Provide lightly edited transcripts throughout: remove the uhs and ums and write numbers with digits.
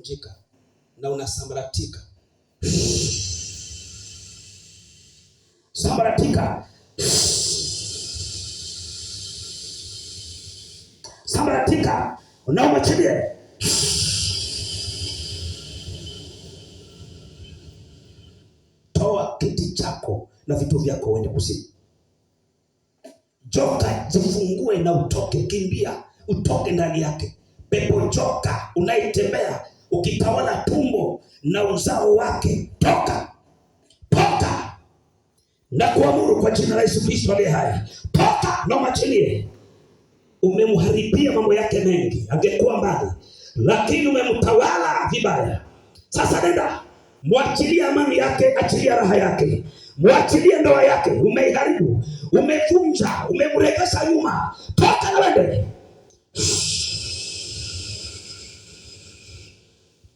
unavunjika na unasambaratika. Sambaratika. Sambaratika. Unaomwachilie. Toa kiti chako na vitu vyako uende kuzimu. Joka jifungue na utoke, kimbia, utoke ndani yake. Pepo joka unaitembea ukitawala tumbo na uzao wake, toka. Toka. Na kuamuru kwa jina la Yesu Kristo aliye hai. Toka na mwachilie. Umemharibia mambo yake mengi, angekuwa mbali, lakini umemtawala vibaya. Sasa nenda, mwachilie amani yake, achilia raha yake, mwachilie ndoa yake. Umeiharibu, umevunja, umemregesha nyuma. Toka na wende.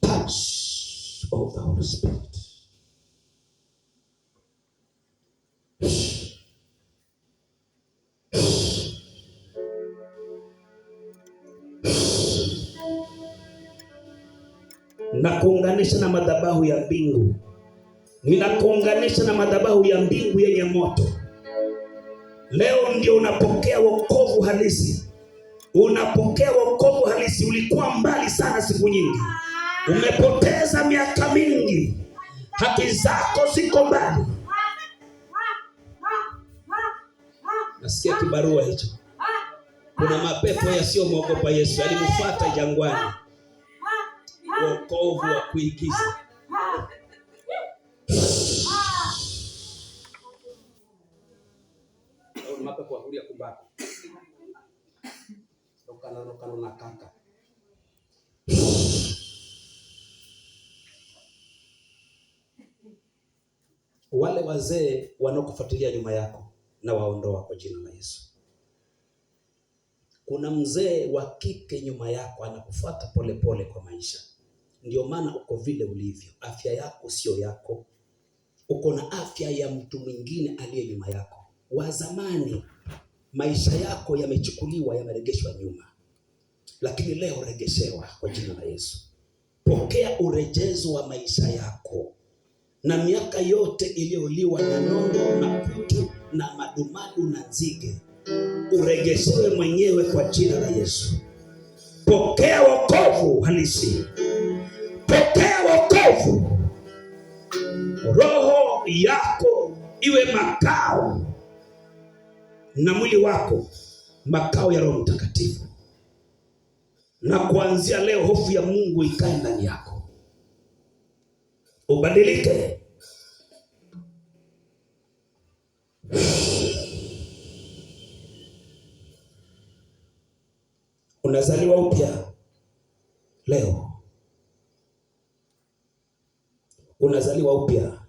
Touch of the Holy Spirit. Nakuunganisha na madhabahu ya mbingu. Ninakuunganisha na madhabahu ya mbingu yenye moto. Leo ndio unapokea wokovu halisi. Unapokea wokovu halisi. Ulikuwa mbali sana siku nyingi. Umepoteza miaka mingi. Haki zako ziko mbali. Nasikia kibarua hicho. Kuna mapepo yasiyomwogopa Yesu. Alimfuata jangwani. Wokovu wa kuigiza. Mapepo hulia kumbako. Lokano na kaka. Wale wazee wanaokufuatilia nyuma yako na waondoa kwa jina la Yesu. Kuna mzee wa kike nyuma yako anakufuata pole pole kwa maisha. Ndio maana uko vile ulivyo. Afya yako sio yako. Uko na afya ya mtu mwingine aliye nyuma yako. Wa zamani maisha yako yamechukuliwa, yameregeshwa nyuma. Lakini leo regeshewa kwa jina la Yesu. Pokea urejezo wa maisha yako. Na miaka yote iliyoliwa na nondo na kutu na madumadu na nzige, uregeshewe mwenyewe kwa jina la Yesu. Pokea wokovu halisi. Pokea wokovu. Roho yako iwe makao na mwili wako makao ya Roho Mtakatifu. Na kuanzia leo hofu ya Mungu ikae ndani yako. Ubadilike. Unazaliwa upya leo. Unazaliwa upya.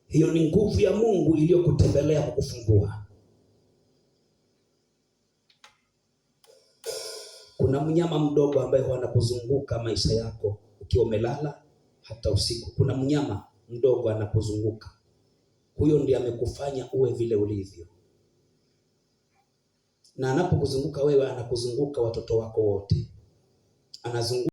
Hiyo ni nguvu ya Mungu iliyokutembelea kukufungua. Kuna mnyama mdogo ambaye anakuzunguka maisha yako ukiwa umelala hata usiku. Kuna mnyama mdogo anakuzunguka. Huyo ndiye amekufanya uwe vile ulivyo. Na anapokuzunguka wewe, anakuzunguka watoto wako wote. Anazunguka